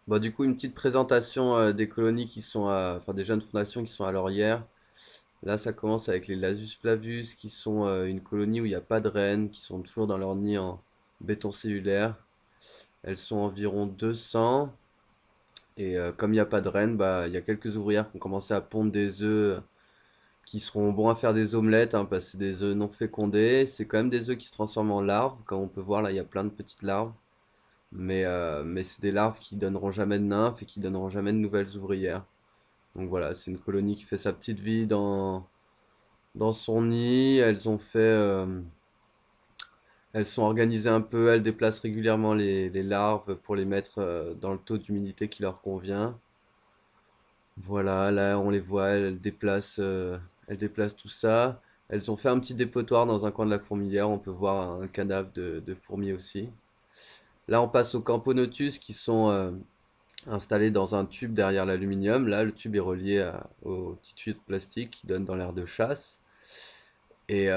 Bon, du coup, une petite présentation des colonies qui sont enfin des jeunes fondations qui sont à Laurière. Là, ça commence avec les Lasus Flavus, qui sont une colonie où il n'y a pas de reines, qui sont toujours dans leur nid en béton cellulaire. Elles sont environ 200. Et comme il n'y a pas de reines, bah, il y a quelques ouvrières qui ont commencé à pondre des œufs qui seront bons à faire des omelettes, hein, parce que c'est des œufs non fécondés. C'est quand même des œufs qui se transforment en larves. Comme on peut voir, là, il y a plein de petites larves. Mais c'est des larves qui donneront jamais de nymphes et qui donneront jamais de nouvelles ouvrières. Donc voilà, c'est une colonie qui fait sa petite vie dans son nid. Elles sont organisées un peu, elles déplacent régulièrement les larves pour les mettre dans le taux d'humidité qui leur convient. Voilà, là on les voit, elles déplacent tout ça. Elles ont fait un petit dépotoir dans un coin de la fourmilière, on peut voir un cadavre de fourmi aussi. Là on passe aux Camponotus qui sont installés dans un tube derrière l'aluminium. Là le tube est relié au petit tuyau de plastique qui donne dans l'air de chasse. Et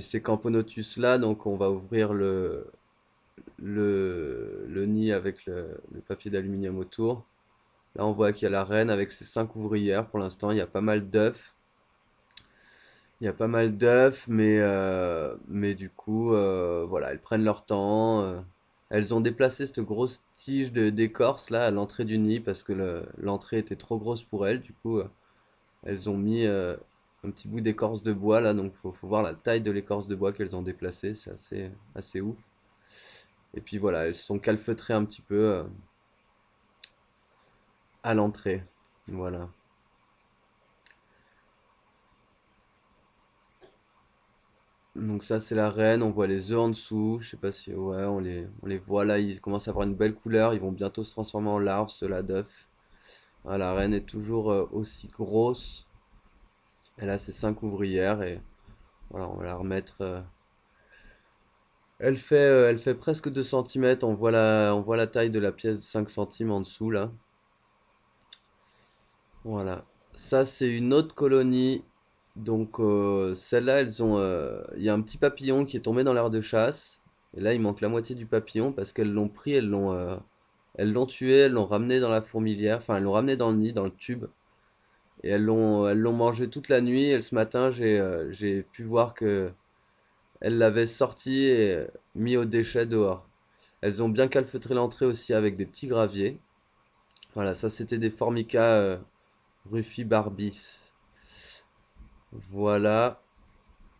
ces Camponotus là, donc on va ouvrir le nid avec le papier d'aluminium autour. Là, on voit qu'il y a la reine avec ses 5 ouvrières. Pour l'instant, il y a pas mal d'œufs. Il y a pas mal d'œufs, mais du coup, voilà, elles prennent leur temps. Elles ont déplacé cette grosse tige d'écorce là à l'entrée du nid parce que l'entrée était trop grosse pour elles. Du coup, elles ont mis un petit bout d'écorce de bois là, donc faut voir la taille de l'écorce de bois qu'elles ont déplacée. C'est assez ouf. Et puis voilà, elles se sont calfeutrées un petit peu à l'entrée. Voilà. Donc ça c'est la reine, on voit les œufs en dessous, je sais pas si ouais on les voit là, ils commencent à avoir une belle couleur, ils vont bientôt se transformer en larves, ceux-là d'œufs. Ah, la reine est toujours aussi grosse, elle a ses 5 ouvrières et voilà on va la remettre. Elle fait presque 2 centimètres. On voit la taille de la pièce de 5 centimes en dessous là. Voilà. Ça c'est une autre colonie. Donc celle-là, il y a un petit papillon qui est tombé dans l'aire de chasse. Et là, il manque la moitié du papillon parce qu'elles l'ont pris, elles l'ont tué, elles l'ont ramené dans la fourmilière, enfin elles l'ont ramené dans le nid, dans le tube. Et elles l'ont mangé toute la nuit. Et ce matin, j'ai pu voir que elles l'avaient sorti et mis au déchet dehors. Elles ont bien calfeutré l'entrée aussi avec des petits graviers. Voilà, ça c'était des Formica rufibarbis. Voilà.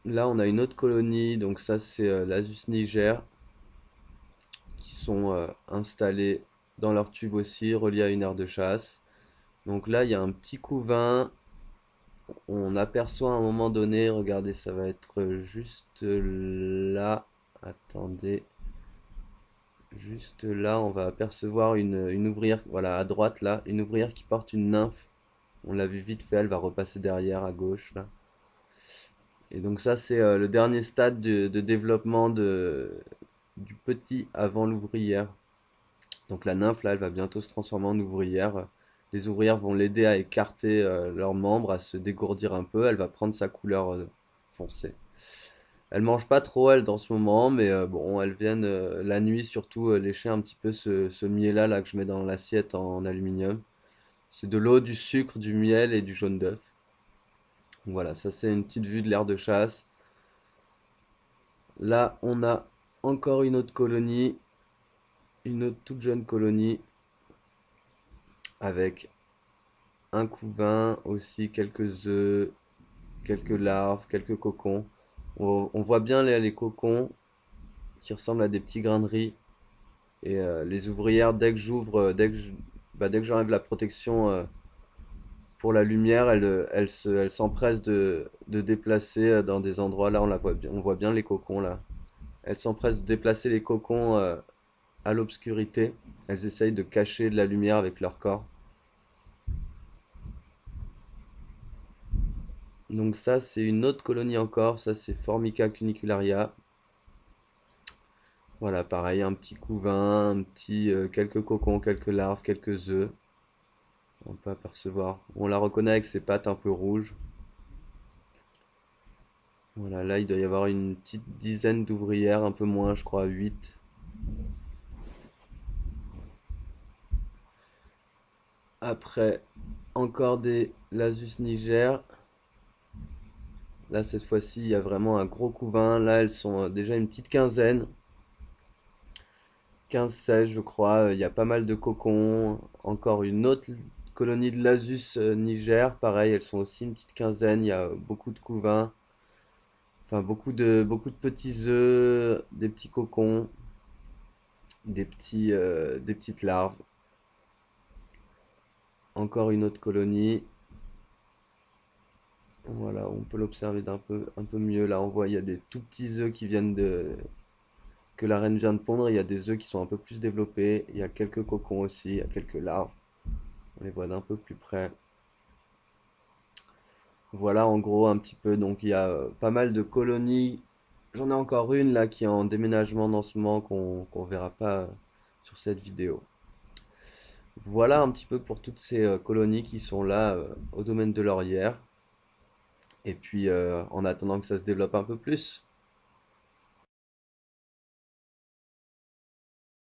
Là, on a une autre colonie, donc ça c'est l'Asus Niger, qui sont installés dans leur tube aussi, reliés à une aire de chasse. Donc là, il y a un petit couvain. On aperçoit à un moment donné, regardez, ça va être juste là. Attendez, juste là, on va apercevoir une ouvrière, voilà, à droite là, une ouvrière qui porte une nymphe. On l'a vu vite fait, elle va repasser derrière à gauche là. Et donc ça, c'est le dernier stade de développement du petit avant l'ouvrière. Donc la nymphe, là, elle va bientôt se transformer en ouvrière. Les ouvrières vont l'aider à écarter leurs membres, à se dégourdir un peu. Elle va prendre sa couleur foncée. Elle mange pas trop, elle, dans ce moment, mais bon, elles viennent la nuit surtout lécher un petit peu ce miel-là là, que je mets dans l'assiette en aluminium. C'est de l'eau, du sucre, du miel et du jaune d'œuf. Donc voilà, ça c'est une petite vue de l'aire de chasse. Là, on a encore une autre colonie, une autre toute jeune colonie avec un couvain, aussi quelques œufs, quelques larves, quelques cocons. On voit bien les cocons qui ressemblent à des petits grains de riz. Et les ouvrières, dès que j'ouvre, dès que j'enlève la protection pour la lumière, elles s'empressent de déplacer dans des endroits. Là, on voit bien les cocons là. Elles s'empressent de déplacer les cocons à l'obscurité. Elles essayent de cacher de la lumière avec leur corps. Donc ça, c'est une autre colonie encore. Ça, c'est Formica cunicularia. Voilà, pareil, un petit couvain, quelques cocons, quelques larves, quelques œufs. On peut apercevoir. On la reconnaît avec ses pattes un peu rouges. Voilà, là, il doit y avoir une petite dizaine d'ouvrières, un peu moins, je crois, 8. Après, encore des Lasus niger. Là, cette fois-ci, il y a vraiment un gros couvain. Là, elles sont déjà une petite quinzaine. 15-16, je crois. Il y a pas mal de cocons. Encore une autre colonie de Lasus niger. Pareil, elles sont aussi une petite quinzaine. Il y a beaucoup de couvains. Enfin, beaucoup de petits œufs, des petits cocons, des petites larves. Encore une autre colonie. Voilà, on peut l'observer un peu mieux. Là, on voit, il y a des tout petits œufs que la reine vient de pondre. Il y a des œufs qui sont un peu plus développés. Il y a quelques cocons aussi, il y a quelques larves. On les voit d'un peu plus près. Voilà, en gros, un petit peu. Donc, il y a pas mal de colonies. J'en ai encore une là qui est en déménagement dans ce moment qu'on verra pas sur cette vidéo. Voilà un petit peu pour toutes ces colonies qui sont là au domaine de Laurière. Et puis, en attendant que ça se développe un peu plus.